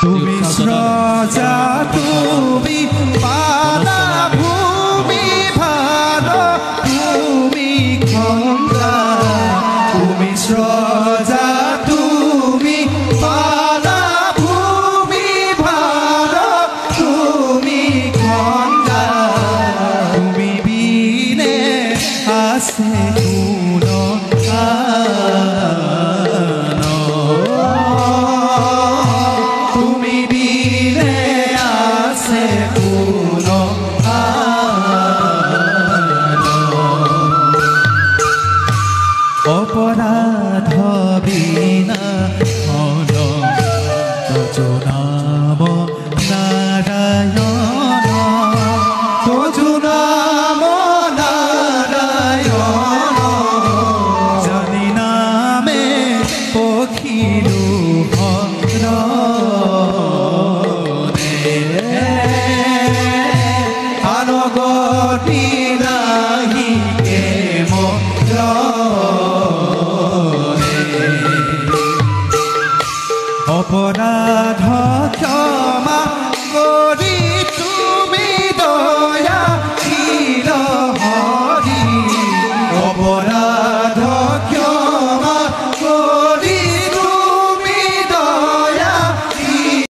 তুমি স্রজা তুমি পালা ভূমি ভার তুমি খন্দা তুমি স্রজা তুমি পালা ভূমি ভার তুমি খন্দা তুমি বিনে আছে কোন তুমি বিনে আছে কোন অপরাধ বিনা মন তজু নাম নারায়ণ তজু নাম নারায়ণ জানি নামে পখিলু আনগতি নাহি কে অপরাধ ক্ষমা করি